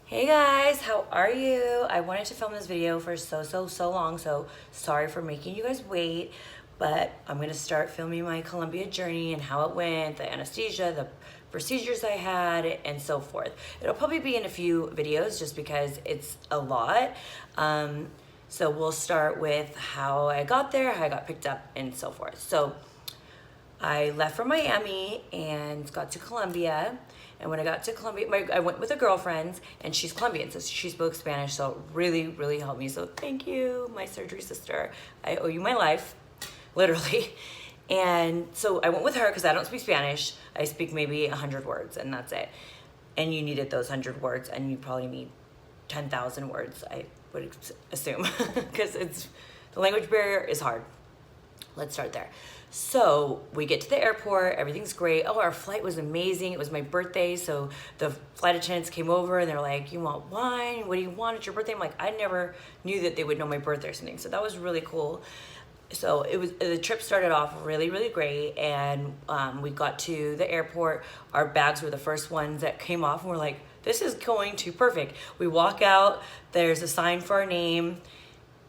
Hey guys, how are you? I wanted to film this video for so long, so sorry for making you guys wait, but I'm gonna start filming my Colombia journey and how it went, the anesthesia, the procedures I had, and so forth. It'll probably be in a few videos just because it's a lot. So we'll start with how I got there, how I got picked up, and so forth. So I left from Miami and got to Colombia. And when I got to Colombia, I went with a girlfriend, and she's Colombian, so she spoke Spanish, so it really helped me. So thank you, my surgery sister. I owe you my life, literally. And so I went with her because I don't speak Spanish. I speak maybe 100 words, and that's it. And you needed those 100 words, and you probably need 10,000 words, I would assume, because the language barrier is hard. Let's start there. So we get to the airport, everything's great. Oh, our flight was amazing. It was my birthday, so the flight attendants came over and they're like, you want wine? What do you want? It's your birthday. I'm like, I never knew that they would know my birthday or something. So that was really cool. So the trip started off really great, and we got to the airport. Our bags were the first ones that came off, and we're like, this is going to perfect. We walk out, there's a sign for our name.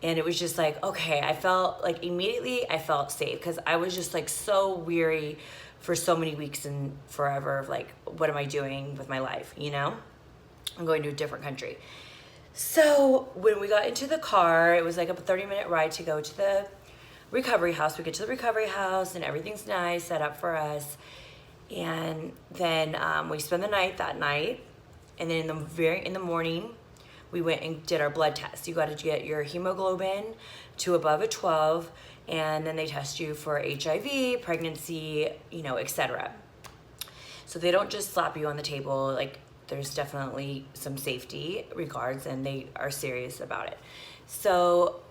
And it was just like, okay, I felt like immediately I felt safe because I was just like so weary for so many weeks and forever of like, what am I doing with my life? You know, I'm going to a different country. So when we got into the car, it was like a 30-minute ride to go to the recovery house. We get to the recovery house and everything's nice, set up for us. And then we spend the night that night. And then in the morning, we went and did our blood test. You got to get your hemoglobin to above a 12, and then they test you for HIV, pregnancy, etc. So they don't just slap you on the table. Like, there's definitely some safety regards, and they are serious about it. So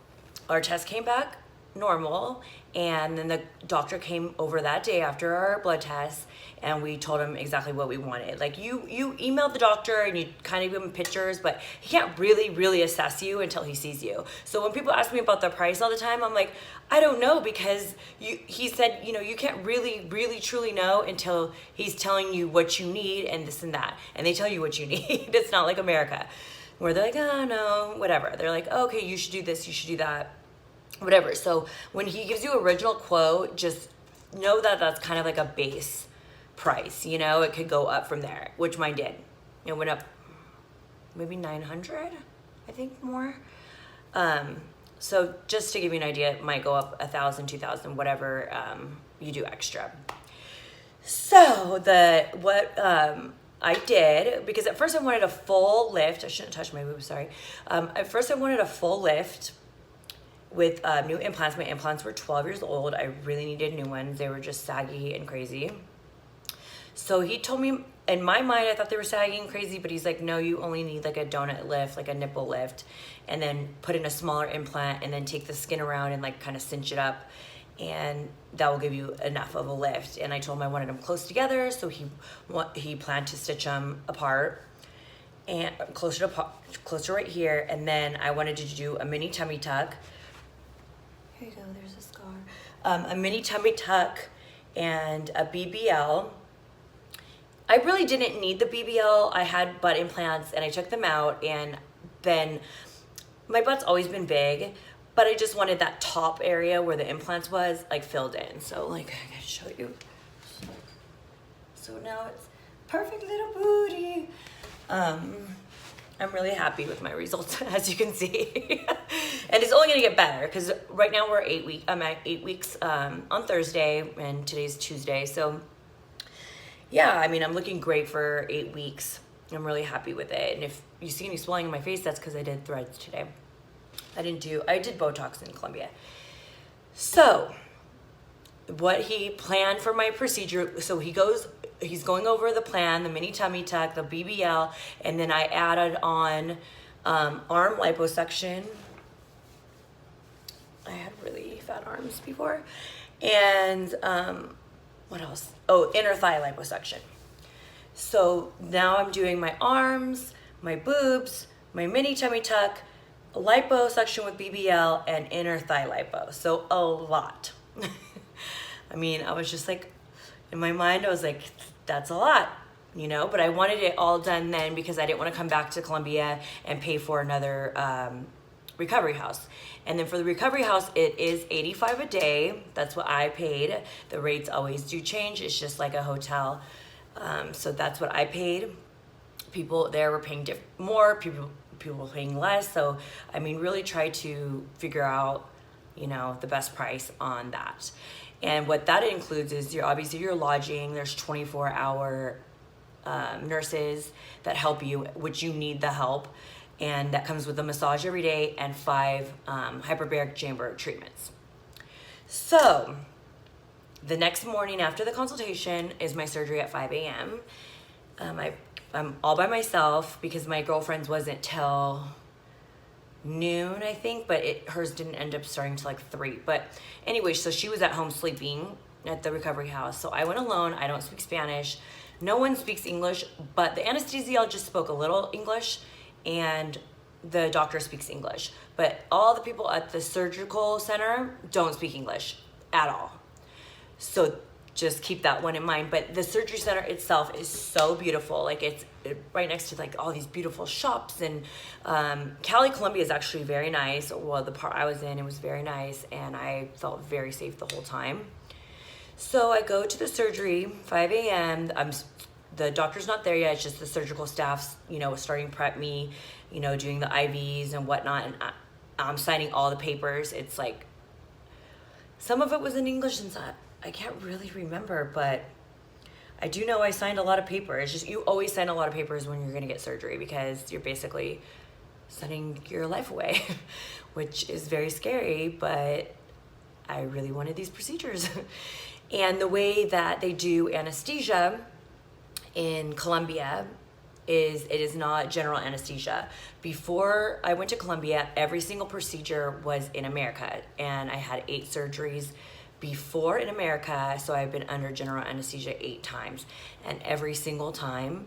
our test came back normal, and then the doctor came over that day after our blood test, and we told him exactly what we wanted. Like, you emailed the doctor and you kind of give him pictures, but he can't really assess you until he sees you. So when people ask me about the price all the time, I'm like, I don't know, because he said, you can't really truly know until he's telling you what you need and this and that, and they tell you what you need. It's not like America where they're like, oh no, whatever. They're like, oh, okay, you should do this, you should do that, whatever. So when he gives you original quote, just know that that's kind of like a base price. It could go up from there, which mine did. It went up maybe 900, I think, more. So just to give you an idea, it might go up 1,000, 2,000, whatever you do extra. So I did, because at first I wanted a full lift. I shouldn't touch my boobs, sorry. At first I wanted a full lift with new implants. My implants were 12 years old. I really needed new ones. They were just saggy and crazy. So he told me, in my mind, I thought they were saggy and crazy, but he's like, no, you only need like a donut lift, like a nipple lift, and then put in a smaller implant and then take the skin around and like kind of cinch it up, and that will give you enough of a lift. And I told him I wanted them close together, so he planned to stitch them apart and closer right here, and then I wanted to do a mini tummy tuck. Here you go, there's a scar. A mini tummy tuck and a BBL. I really didn't need the BBL. I had butt implants and I took them out, and then my butt's always been big, but I just wanted that top area where the implants was like filled in. So like, I gotta show you. So now it's perfect little booty. I'm really happy with my results, as you can see. And it's only gonna get better because right now I'm at 8 weeks on Thursday, and today's Tuesday. So yeah, I mean, I'm looking great for 8 weeks. I'm really happy with it. And if you see any swelling in my face, that's because I did threads today. I did Botox in Colombia. So what he planned for my procedure, so he's going over the plan, the mini tummy tuck, the BBL, and then I added on arm liposuction. I had really fat arms before. And what else? Oh, inner thigh liposuction. So now I'm doing my arms, my boobs, my mini tummy tuck, liposuction with BBL, and inner thigh lipo. So a lot. I mean, I was just like, in my mind, I was like, that's a lot. you know, but I wanted it all done then because I didn't want to come back to Colombia and pay for another recovery house. And then for the recovery house, it is $85 a day. That's what I paid. The rates always do change. It's just like a hotel. So that's what I paid. People there were paying more, people were paying less. So, I mean, really try to figure out, you know, the best price on that. And what that includes is obviously your lodging. There's 24-hour nurses that help you, which you need the help. And that comes with a massage every day and 5 hyperbaric chamber treatments. So the next morning after the consultation is my surgery at 5 a.m. I'm all by myself because my girlfriend's wasn't till noon, I think, but hers didn't end up starting till like 3. But anyway, so she was at home sleeping at the recovery house. So I went alone. I don't speak Spanish. No one speaks English, but the anesthesiologist spoke a little English and the doctor speaks English. But all the people at the surgical center don't speak English at all. So just keep that one in mind. But the surgery center itself is so beautiful. Like it's right next to like all these beautiful shops, and Cali Colombia is actually very nice. Well, the part I was in, it was very nice, and I felt very safe the whole time. So I go to the surgery, 5 a.m. The doctor's not there yet. It's just the surgical staff's, you know, starting to prep me, you know, doing the IVs and whatnot. And I'm signing all the papers. It's like, some of it was in English and I can't really remember, but I do know I signed a lot of papers. It's just, you always sign a lot of papers when you're going to get surgery because you're basically sending your life away, which is very scary, but I really wanted these procedures. And the way that they do anesthesia in Colombia is it is not general anesthesia. Before I went to Colombia, every single procedure was in America, and I had 8 surgeries before in America, so I've been under general anesthesia 8 times, and every single time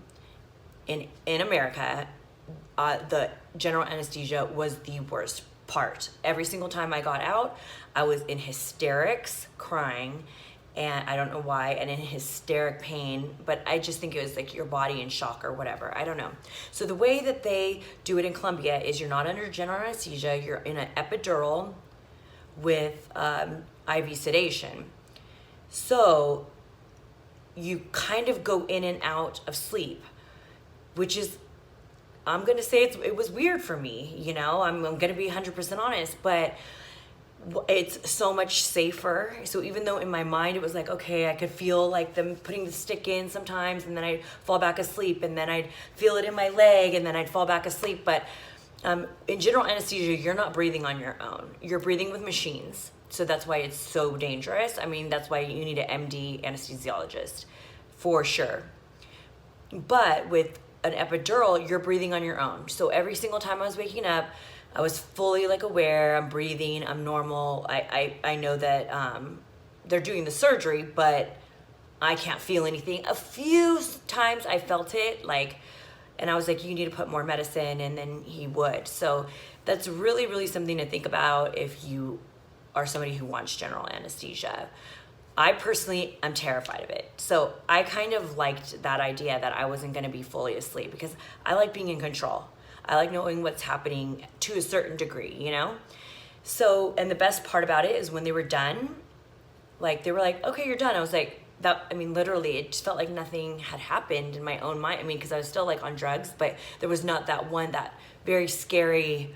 in America, the general anesthesia was the worst part. Every single time I got out, I was in hysterics, crying, and I don't know why, and in hysteric pain, but I just think it was like your body in shock or whatever. I don't know. So the way that they do it in Colombia is you're not under general anesthesia, you're in an epidural with IV sedation. So you kind of go in and out of sleep, which is, I'm gonna say it was weird for me, you know, I'm gonna be 100% honest, but it's so much safer. So even though in my mind it was like, okay, I could feel like them putting the stick in sometimes, and then I'd fall back asleep, and then I'd feel it in my leg, and then I'd fall back asleep. But in general anesthesia, you're not breathing on your own. You're breathing with machines. So that's why it's so dangerous. I mean, that's why you need an MD anesthesiologist for sure. But with an epidural, you're breathing on your own. So every single time I was waking up, I was fully like aware, I'm breathing, I'm normal. I know that they're doing the surgery, but I can't feel anything. A few times I felt it, like, and I was like, you need to put more medicine, and then he would. So that's really, really something to think about if you are somebody who wants general anesthesia. I personally am terrified of it. So I kind of liked that idea that I wasn't gonna be fully asleep because I like being in control. I like knowing what's happening to a certain degree, you know? So, and the best part about it is when they were done, like they were like, okay, you're done. I was like, literally, it just felt like nothing had happened in my own mind. I mean, because I was still like on drugs, but there was not that very scary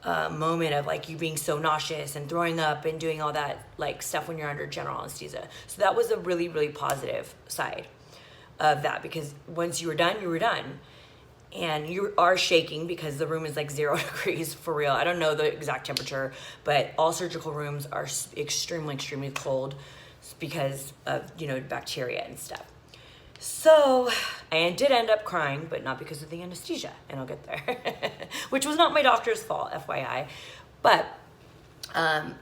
moment of like you being so nauseous and throwing up and doing all that like stuff when you're under general anesthesia. So that was a really, really positive side of that, because once you were done, you were done. And you are shaking because the room is like 0 degrees for real. I don't know the exact temperature, but all surgical rooms are extremely, extremely cold because of, you know, bacteria and stuff. So I did end up crying, but not because of the anesthesia, and I'll get there, which was not my doctor's fault, FYI. But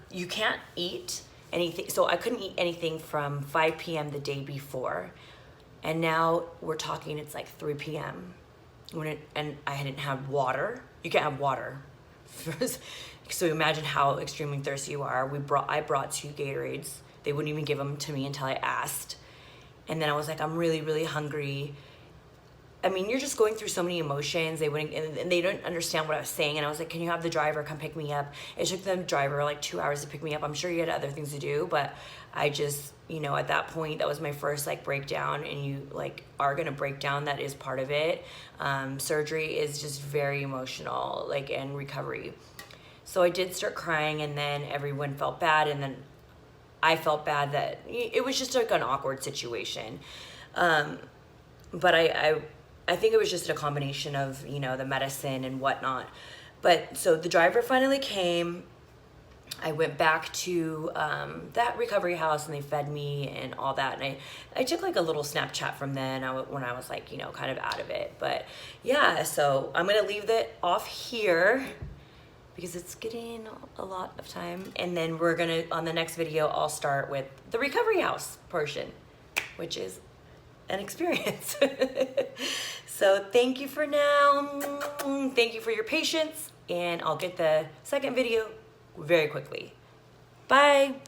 you can't eat anything. So I couldn't eat anything from 5 p.m. the day before. And now we're talking, it's like 3 p.m. And I hadn't had water. You can't have water. So imagine how extremely thirsty you are. I brought 2 Gatorades. They wouldn't even give them to me until I asked. And then I was like, I'm really, really hungry. I mean, you're just going through so many emotions. They wouldn't, and they didn't understand what I was saying. And I was like, can you have the driver come pick me up? It took the driver like 2 hours to pick me up. I'm sure he had other things to do, but I just, you know, at that point, that was my first like breakdown, and you like are gonna break down. That is part of it. Surgery is just very emotional, like, and recovery. So I did start crying, and then everyone felt bad, and then I felt bad that it was just like an awkward situation. But I think it was just a combination of, you know, the medicine and whatnot. But so the driver finally came. I went back to that recovery house, and they fed me and all that. And I took like a little Snapchat from then when I was like, you know, kind of out of it. But yeah, so I'm going to leave that off here because it's getting a lot of time. And then we're going to, on the next video, I'll start with the recovery house portion, which is an experience. So thank you for now. Thank you for your patience, and I'll get the second video very quickly. Bye.